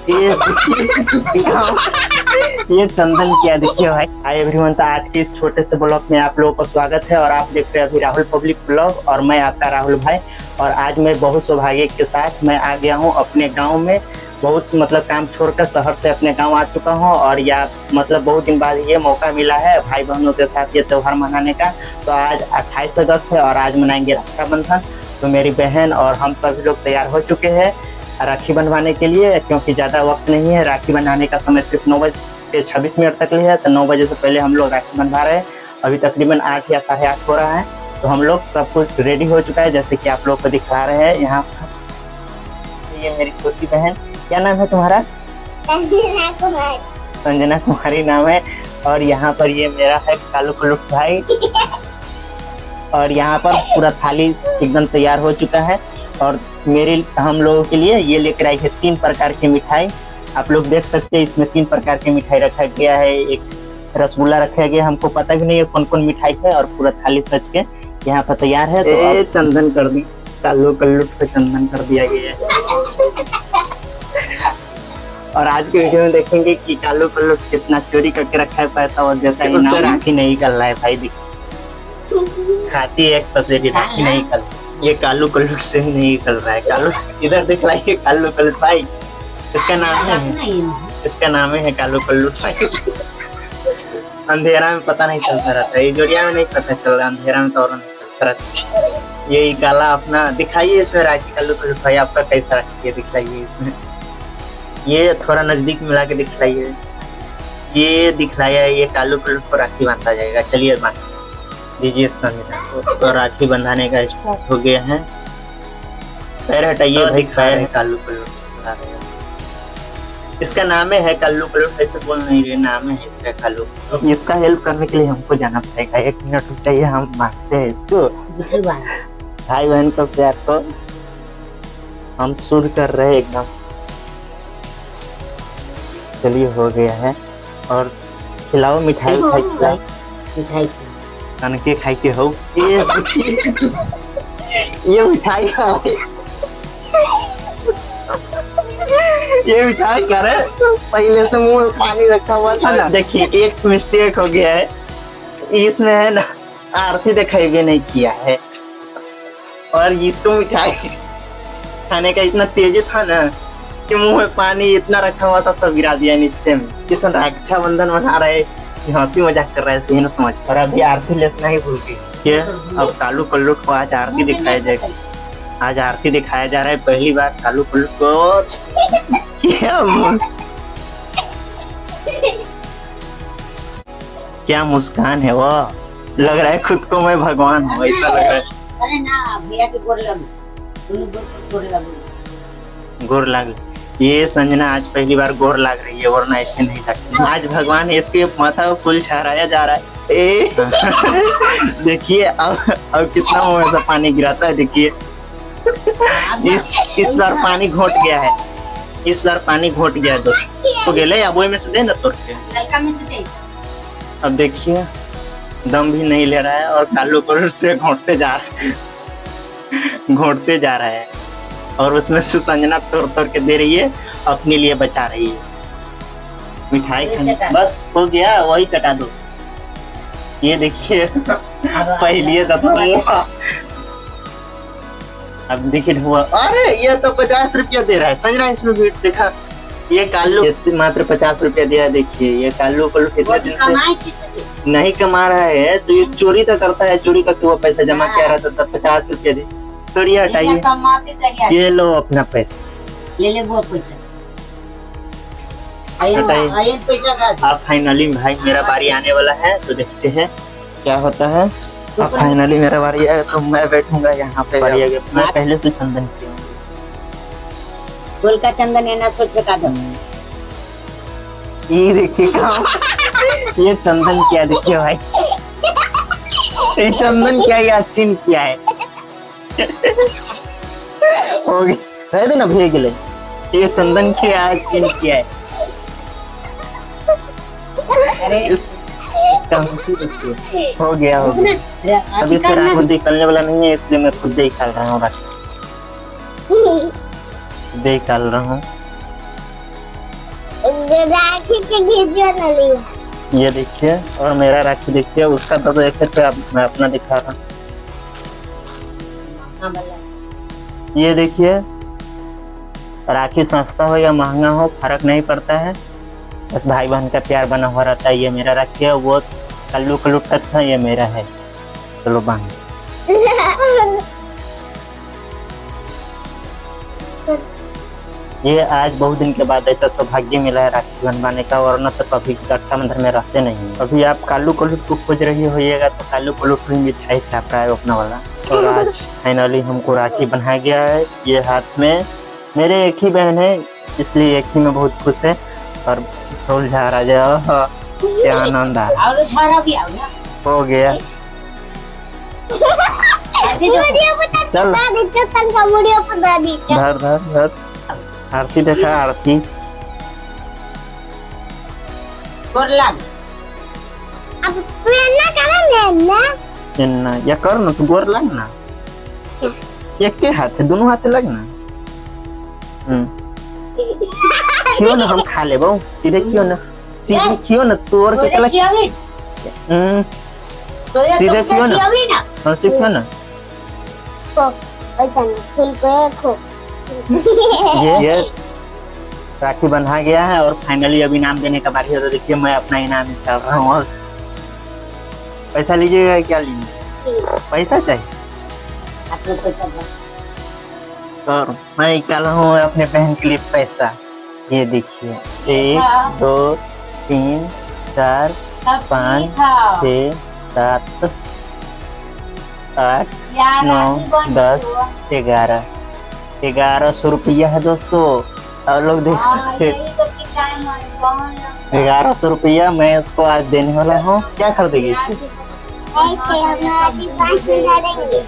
ये ये चंदन क्या देखिए भाई। हाय एवरीवन, तो आज के इस छोटे से ब्लॉग में आप लोगों को स्वागत है और आप देख रहे हैं अभी राहुल पब्लिक ब्लॉग और मैं आपका राहुल भाई। और आज मैं बहुत सौभाग्य के साथ मैं आ गया हूँ अपने गांव में। बहुत काम छोड़कर शहर से अपने गांव आ चुका हूं और या बहुत दिन बाद ये मौका मिला है भाई बहनों के साथ ये त्योहार मनाने का। तो आज 28 अगस्त है और आज मनाएंगे रक्षाबंधन। तो मेरी बहन और हम सभी लोग तैयार हो चुके हैं राखी बंधवाने के लिए, क्योंकि ज़्यादा वक्त नहीं है। राखी बंधवाने का समय सिर्फ 9:26 तक है, तो 9 बजे से पहले हम लोग राखी बंधवा रहे हैं। अभी तकरीबन 8 या 8:30 हो रहा है, तो हम लोग सब कुछ रेडी हो चुका है जैसे कि आप लोग को दिखा रहे हैं यहाँ पर। ये मेरी छोटी बहन, क्या नाम है तुम्हारा? संजना कुमारी नाम है। और यहाँ पर ये मेरा है कालू कुलुट भाई। और यहाँ पर पूरा थाली एकदम तैयार हो चुका है और हम लोगों के लिए ये लेकर आई है 3 प्रकार की मिठाई। आप लोग देख सकते हैं इसमें 3 प्रकार की मिठाई रखा गया है। एक रसगुल्ला रखा गया, हमको पता भी नहीं है कौन कौन मिठाई है। और पूरा थाली सज के यहाँ पर तैयार है। तो चंदन कर दी, कालू कुलुट पे चंदन कर दिया गया है। और आज के वीडियो में देखेंगे कि कालू कुलुट कितना चोरी करके रखा है पैसा और जैसा उससे राखी नहीं कर रहा है भाई। खाती एक पैसे की राखी नहीं कर, ये कालू कुलुट से ही नहीं कर रहा है। कालू इधर दिखलाइए, कालू कुलुट भाई इसका नाम है कालू कुलुट भाई। अंधेरा में पता नहीं चलता रहता है, जोड़िया में नहीं पता चल रहा, अंधेरा में तो और नहीं चलता रहता। यही काला अपना दिखाइए इसमें राखी। कालू कुलुट भाई आपका कैसा राखी है दिखलाइए इसमें। ये थोड़ा नजदीक मिला के दिखलाइए, ये दिखलाया ये कालू कुलुट को राखी बांधा जाएगा। चलिए बांध दीजिए तो राखी बंधाने का स्टार्ट हो गया है। पैर हटाइए भाई, पैर है कालू कुलुट। इसका नाम है कालू कुलुट, ऐसे बोल नहीं रहे, नाम है इसका कालू। इसका हेल्प करने के लिए हमको जाना पड़ेगा, 1 मिनट रुक जाइए, हम मांगते हैं इसको। भाई बहन को प्यार को हम शुरू कर रहे हैं एकदम। चलिए हो गया है। और खिलाओ मिठाई खिलाओ, मिठाई कनके खाई के हो। ये मिठाई खाओ, ये मिठाई करे पहले से मुंह में पानी रखा हुआ था ना। देखिए एक मिस्टेक हो गया है इसमें है ना, आरती दिखाई भी नहीं किया है। और इसको मिठाई खाने का इतना तेज था ना कि मुंह में पानी इतना रखा हुआ था, सब गिरा दिया नीचे में। किसान रक्षाबंधन मना रहे, हंसी मजाक कर रहे हैं, न समझ पर अभी आरती लेना ही भूल गई। ये अब कालू कुलुट को आज आरती दिखाया जाएगा। आज आरती दिखाया जा रहा है पहली बार कालू कुलुट को। क्या मुस्कान है वो, लग रहा है खुद को मैं भगवान हूँ ऐसा लग रहा है। अरे ना भैया के गोर लग। ये संजना आज पहली बार गोर लग रही है, वरना ऐसे नहीं लगती। आज भगवान इसके माथा को फूल छहराया जा रहा है। देखिए अब कितना मुंह में से पानी गिराता है। देखिए इस बार पानी घोट गया है, इस बार पानी घोट गया है दोस्त। तो गेले अब में से दे ना तोड़ के। अब देखिए दम भी नहीं ले रहा है और कालू कुलुट से घोटते जा रहा है। और उसमें से संजना तोड़ के दे रही है, अपने लिए बचा रही है मिठाई खाने। बस हो गया, वही चटा दो। ये देखिए पहले अब देखिए हुआ। अरे ये तो 50 रुपया दे रहा है संजना, इसमें भी देखा। ये कालू मात्र 50 रुपया दिया। देखिए ये कालू कुलुट कितने दिन से नहीं कमा रहा है, तो ये चोरी तो करता है, चोरी करके वो पैसा जमा किया रहता था। 50 रुपया दे, थोड़ी हटाइए। ये लो अपना पैसा, ले ले वो पैसा। अब फाइनली भाई मेरा बारी आने वाला है, तो देखते हैं क्या होता है। अब फाइनली मेरा बारी आया तो मैं बैठूंगा यहाँ पे। मैं पहले से चंदन फूल का चंदन है ना, तो छका दो। ये देखिए ये चंदन क्या, देखिए भाई ये चंदन क्या, ये चिन्ह क्या है। हो गया, रह दे ना भेज ले। ये चंदन क्या है, चिन्ह क्या है। इसका हो गया। अभी से रात खुद निकलने वाला नहीं है, इसलिए मैं खुद ही निकाल रहा हूँ। राखी के खींचो न लियो। ये देखिए, और मेरा राखी देखिए, उसका तो एक है, मैं अपना दिखा रहा हूँ। हाँ भला ये देखिए, राखी सस्ता हो या महंगा हो फर्क नहीं पड़ता है, बस भाई बहन का प्यार बना हुआ रहता है। ये मेरा राखी है, वो कल्लू कलूट का था, ये मेरा है। चलो बांध। ये आज बहुत दिन के बाद ऐसा सौभाग्य मिला है राखी बनवाने का, वरना तो कभी रक्षाबंधन में रहते नहीं। अभी आप कालू कलूट को खोज रही होइएगा तो कालू कलूट भी मिठाई छाप रहा है अपना वाला। और आज फाइनली हमको राखी बना गया है। ये हाथ में मेरे एक ही बहन है, इसलिए एक ही में बहुत खुश है। और ढोल झारा जाओ, क्या आनंद आ और झाड़ा भी आओ ना हो गया। वीडियो बता चल। दे चतन का वीडियो बता दी। धर धर धर, आरती देखा, आरती। गोर लग अब प्रेरणा करा ना इन्ना या कर ना, तू गोर लग ना। एक के हाथ है, दोनों हाथ लग ना। खियो ना, हम खा ले बहु, सीधे खियो ना, सीधे खियो ना, तू और के कला। सीधे खियो ना, सौंसे खियो ना। को ओतन छिलको खो। ये राखी बंधा गया है और फाइनली अब इनाम देने का बारी है। तो देखिए, मैं अपना इनाम निकाल रहा हूँ। पैसा लीजिएगा, क्या लीजिए? पैसा चाहिए और मैं निकाल रहा हूँ अपने बहन के लिए पैसा। ये देखिए, 1 2 3 4 5 6 7 8 9 10 1100 रुपया है दोस्तों। आप लोग देख सकते हैं, 1100 रुपया मैं उसको आज देने वाला हूँ। क्या खरीदेगी इससे? ऐसे हमारी बात करेंगे।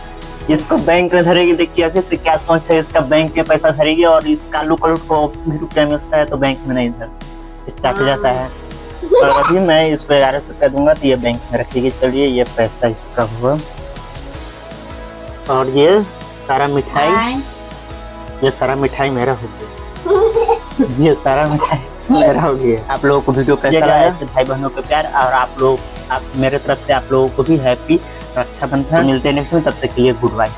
इसको बैंक में धरेगी। देखिए अभी से क्या सोच है इसका, बैंक में पैसा धरेगी। और इस कालू कलूट को भी रुपया मिलता है तो बैंक में नहीं धर, चाट जाता है। और अभी मैं इसको 1100 रुपया दूंगा तो ये बैंक में रखेगी। चलिए, ये पैसा इसका हुआ। और ये सारा मिठाई, ये सारा मिठाई मेरा हो गया। ये सारा मिठाई मेरा हो गया। आप लोगों को वीडियो कैसा लगा? ऐसे भाई बहनों का प्यार। और आप मेरे तरफ से आप लोगों को भी हैप्पी रक्षाबंधन। मिलते हैं नेक्स्ट में, तब तक के लिए गुड बाय।